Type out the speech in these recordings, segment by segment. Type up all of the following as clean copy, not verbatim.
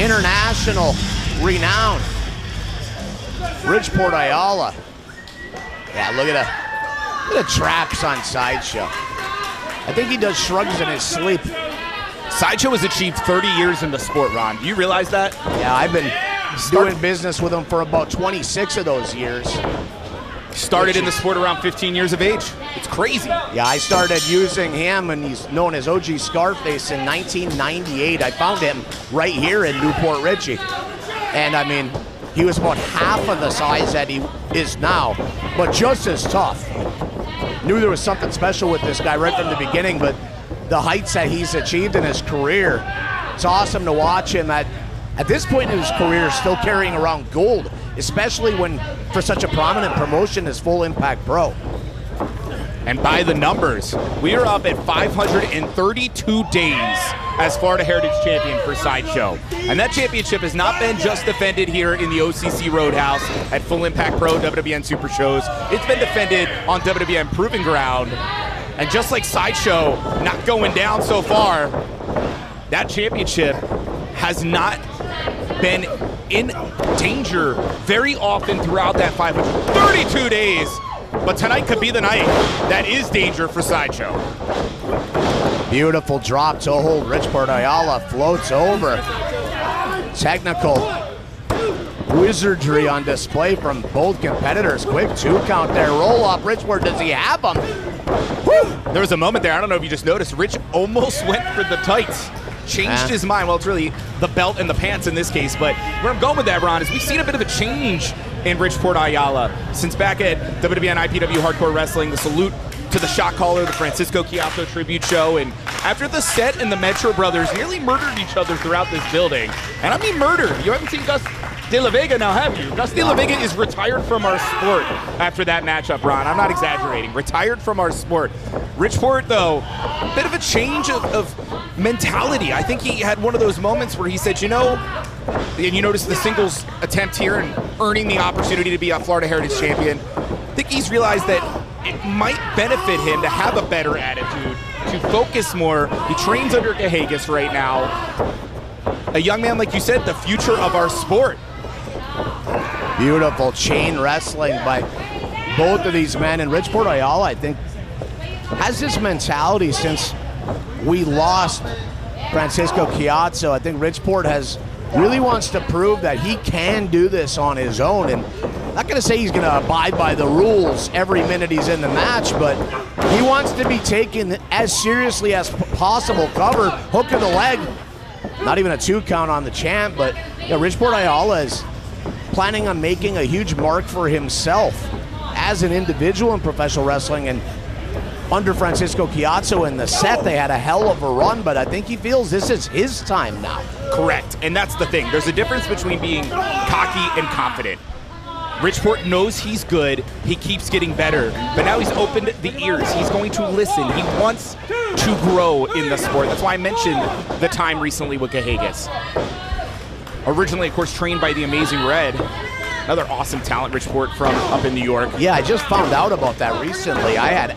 international renown, Bridgeport Ayala. Yeah, look at the traps on Sideshow. I think he does shrugs in his sleep. Sideshow has achieved 30 years in the sport, Ron. Do you realize that? Yeah, I've been doing business with him for about 26 of those years. Started in the sport around 15 years of age. It's crazy. Yeah, I started using him, and he's known as OG Scarface, in 1998. I found him right here in Newport Richie. And I mean, he was about half of the size that he is now, but just as tough. Knew there was something special with this guy right from the beginning, but the heights that he's achieved in his career, it's awesome to watch him at this point in his career still carrying around gold, especially when for such a prominent promotion as Full Impact Pro. And by the numbers, we are up at 532 days as Florida Heritage Champion for Sideshow. And that championship has not been just defended here in the OCC Roadhouse at Full Impact Pro WWN Super Shows. It's been defended on WWN Proving Ground. And just like Sideshow not going down so far, that championship has not been in danger very often throughout that 532 days. But tonight could be the night that is danger for Sideshow. Beautiful drop toe hold. Bridgeport Ayala floats over. Technical wizardry on display from both competitors. Quick 2 count there. Roll up. Bridgeport, does he have them? There was a moment there, I don't know if you just noticed, Rich almost went for the tights. Changed his mind. Well, it's really the belt and the pants in this case, but where I'm going with that, Ron, is we've seen a bit of a change in Bridgeport Ayala since back at WWN IPW Hardcore Wrestling, the salute to the shot caller, the Francisco Chiasso tribute show, and after the Set and the Metro Brothers nearly murdered each other throughout this building, and I mean murder. You haven't seen Gus De La Vega now, have you? Gus De La Vega is retired from our sport after that matchup, Ron. I'm not exaggerating. Retired from our sport. Bridgeport, though, a bit of a change of mentality. I think he had one of those moments where he said, you know, and you notice the singles attempt here and earning the opportunity to be a Florida Heritage Champion. I think he's realized that it might benefit him to have a better attitude, to focus more. He trains under Cahagas right now. A young man, like you said, the future of our sport. Beautiful chain wrestling by both of these men. And Bridgeport Ayala, I think, has this mentality since we lost Francisco Chiasso. I think Bridgeport really wants to prove that he can do this on his own. And I'm not going to say he's going to abide by the rules every minute he's in the match, but he wants to be taken as seriously as possible. Cover, hook to the leg. Not even a 2 count on the champ, but Bridgeport Ayala is planning on making a huge mark for himself as an individual in professional wrestling. And under Francisco Chiasso in the Set, they had a hell of a run, but I think he feels this is his time now. Correct, and that's the thing. There's a difference between being cocky and confident. Bridgeport knows he's good. He keeps getting better, but now he's opened the ears. He's going to listen. He wants to grow in the sport. That's why I mentioned the time recently with Cahagas. Originally, of course, trained by the Amazing Red. Another awesome talent, Bridgeport, from up in New York. Yeah, I just found out about that recently. I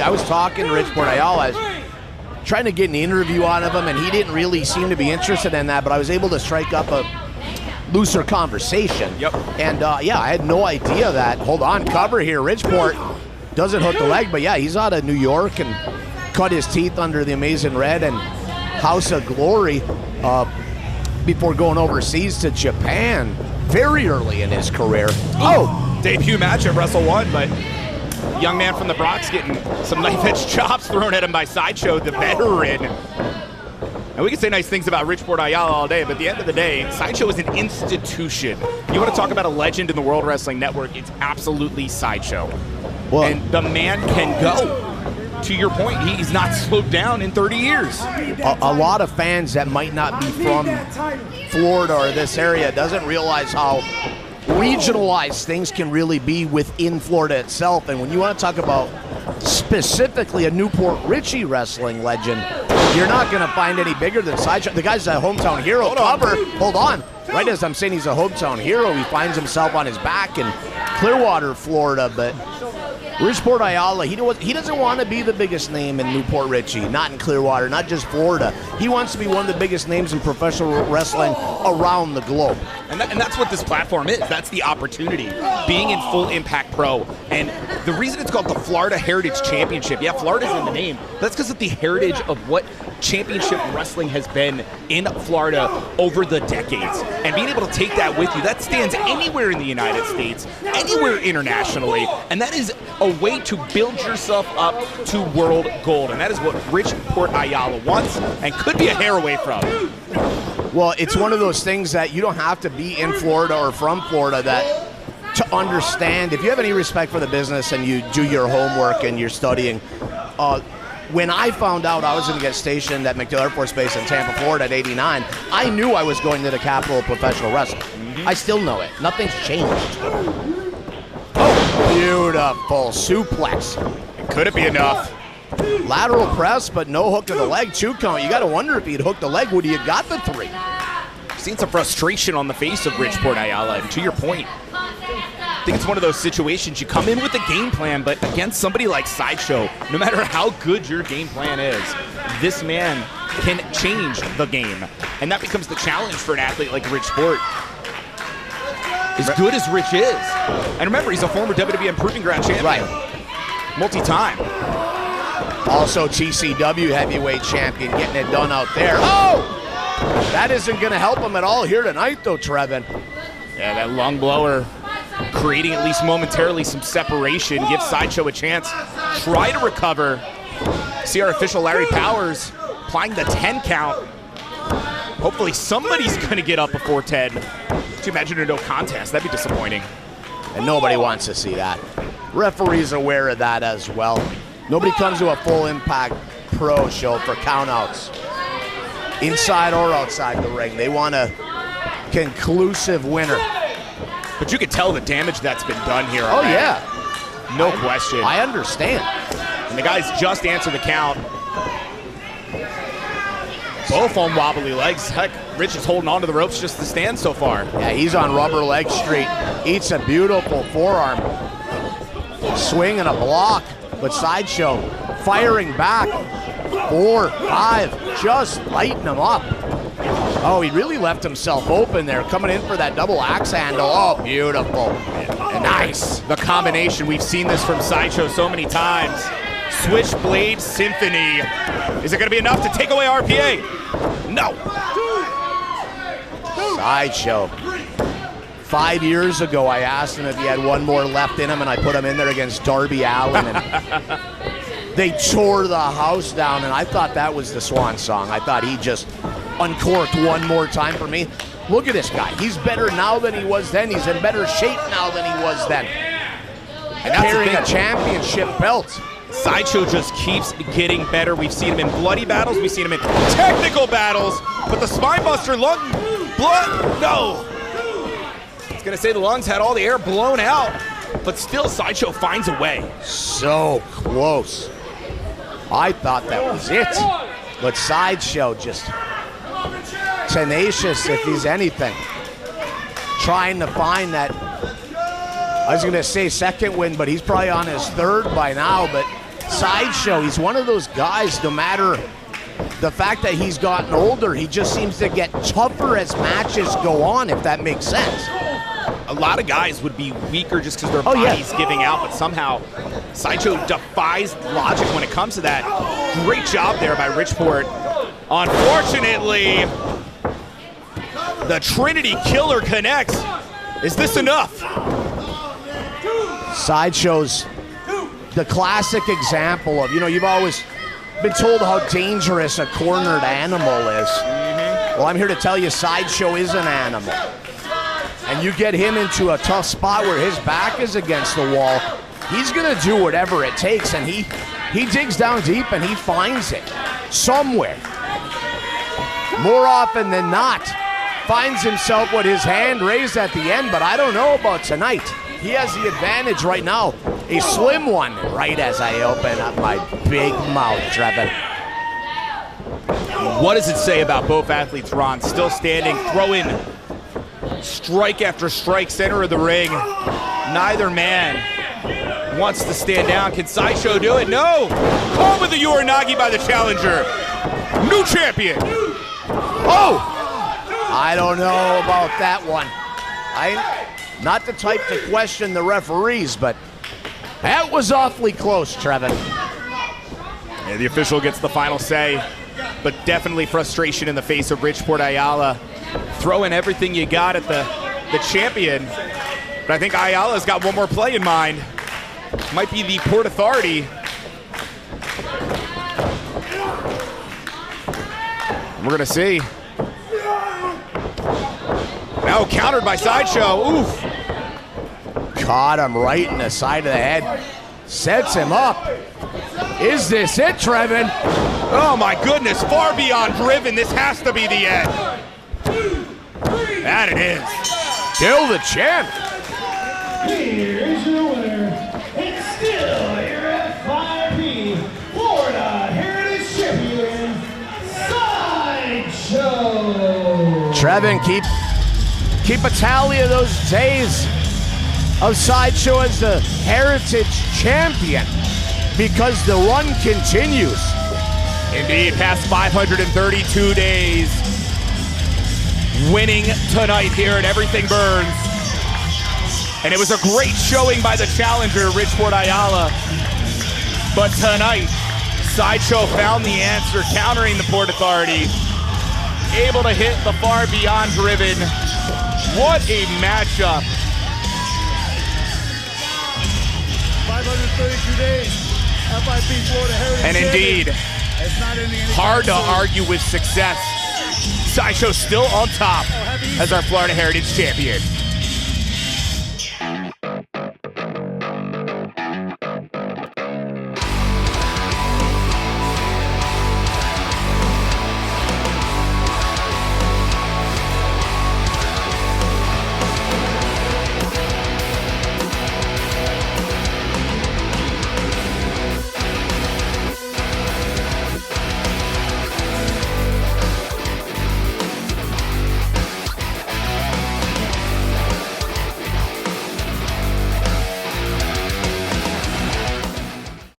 was talking to Bridgeport Ayala. I was trying to get an interview out of him, and he didn't really seem to be interested in that, but I was able to strike up a looser conversation. Yep. And yeah, I had no idea that. Hold on, cover here. Bridgeport doesn't hook the leg, but yeah, he's out of New York and cut his teeth under the Amazing Red and House of Glory before going overseas to Japan very early in his career. Oh! Debut match at Wrestle 1, but young man from the Bronx getting some knife-edge chops thrown at him by Sideshow, the veteran. And we can say nice things about Bridgeport Ayala all day, but at the end of the day, Sideshow is an institution. You want to talk about a legend in the World Wrestling Network, it's absolutely Sideshow. Well, and the man can go. To your point, he's not slowed down in 30 years. A lot of fans that might not be from Florida or this area doesn't realize how regionalized things can really be within Florida itself. And when you want to talk about specifically a Newport Richie wrestling legend, you're not going to find any bigger than Sideshow. The guy's a hometown hero. Hold on. Right as I'm saying he's a hometown hero, he finds himself on his back and Clearwater, Florida, but Ridgeport Ayala, he doesn't want to be the biggest name in Newport Richey, not in Clearwater, not just Florida. He wants to be one of the biggest names in professional wrestling around the globe. And that's what this platform is. That's the opportunity, being in Full Impact Pro. And the reason it's called the Florida Heritage Championship, yeah, Florida's in the name, that's because of the heritage of what championship wrestling has been in Florida over the decades. And being able to take that with you, that stands anywhere in the United States, anywhere internationally, and that is a way to build yourself up to world gold. And that is what Ridgeport Ayala wants and could be a hair away from. Well, it's one of those things that you don't have to be in Florida or from Florida that to understand. If you have any respect for the business and you do your homework and you're studying, when I found out I was going to get stationed at MacDill Air Force Base in Tampa, Florida at 89, I knew I was going to the capital of professional wrestling. I still know it. Nothing's changed. Oh, beautiful suplex. Could it be enough? Lateral press, but no hook to the leg. 2 count. You got to wonder if he'd hooked the leg, would he have got the 3? Seen some frustration on the face of Ridgeport Ayala, and to your point, I think it's one of those situations you come in with a game plan, but against somebody like Sideshow, no matter how good your game plan is, this man can change the game. And that becomes the challenge for an athlete like Ridgeport. As good as Rich is. And remember, he's a former WWN Proving Ground champion. Right. Multi-time. Also TCW heavyweight champion, getting it done out there. Oh! That isn't going to help him at all here tonight, though, Trevin. Yeah, that lung blower creating at least momentarily some separation, gives Sideshow a chance. Try to recover. See our official Larry Powers applying the 10 count. Hopefully somebody's going to get up before 10. Could you imagine a no contest? That'd be disappointing. And nobody wants to see that. Referee's aware of that as well. Nobody comes to a Full Impact Pro show for countouts, inside or outside the ring. They want a conclusive winner. But you can tell the damage that's been done here already. Oh, yeah. No question. I understand. And the guys just answer the count. Both on wobbly legs. Heck, Rich is holding on to the ropes just to stand so far. Yeah, he's on rubber leg street. Eats a beautiful forearm. Swing and a block. But Sideshow firing back. 4, 5, just lighting him up. Oh, he really left himself open there, coming in for that double axe handle. Oh, beautiful. And nice. The combination, we've seen this from Sideshow so many times. Switchblade Symphony. Is it going to be enough to take away RPA? No. Sideshow. 5 years ago, I asked him if he had one more left in him, and I put him in there against Darby Allin. And they tore the house down, and I thought that was the swan song. I thought he just uncorked one more time for me. Look at this guy. He's better now than he was then. He's in better shape now than he was then. And carrying a championship belt. Sideshow just keeps getting better. We've seen him in bloody battles. We've seen him in technical battles. But the spinebuster lung, blood, no. I was going to say the lungs had all the air blown out, but still Sideshow finds a way. So close. I thought that was it. But Sideshow just tenacious if he's anything. Trying to find that, I was going to say second win, but he's probably on his 3rd by now. But Sideshow, he's one of those guys, no matter the fact that he's gotten older, he just seems to get tougher as matches go on, if that makes sense. A lot of guys would be weaker just because their body's giving out, but somehow Sideshow defies logic when it comes to that. Great job there by Ridgeport. Unfortunately, the Trinity Killer connects. Is this enough? Sideshow's the classic example of, you've always been told how dangerous a cornered animal is. Well, I'm here to tell you Sideshow is an animal. And you get him into a tough spot where his back is against the wall, he's going to do whatever it takes, and he digs down deep and he finds it somewhere. More often than not, finds himself with his hand raised at the end, but I don't know about tonight. He has the advantage right now, a slim one, right as I open up my big mouth, Trevin. What does it say about both athletes, Ron? Still standing, throwing strike after strike, center of the ring. Neither man wants to stand down. Can Sideshow do it? No! Caught with the Uranagi by the challenger. New champion! Oh! I don't know about that one. Not the type to question the referees, but that was awfully close, Trevin. Yeah, the official gets the final say, but definitely frustration in the face of Ridgeport Ayala. Throwing everything you got at the champion. But I think Ayala's got one more play in mind. Might be the Port Authority. We're gonna see. Now countered by Sideshow. Oof. Caught him right in the side of the head. Sets him up. Is this it, Trevin? Oh my goodness, far beyond driven. This has to be the end. That it is. Still the champ. Here is your winner, and still your FIP Florida Heritage Champion, Sideshow. Trevin, keep a tally of those days of Sideshow as the Heritage Champion, because the run continues. Indeed, past 532 days. Winning tonight here at Everything Burns. And it was a great showing by the challenger, Ridgeport Ayala. But tonight, Sideshow found the answer, countering the Port Authority. Able to hit the far beyond driven. What a matchup. 532 days, FIP Florida Heritage. And indeed, hard to argue with success. Sideshow still on top as our Florida Heritage champion.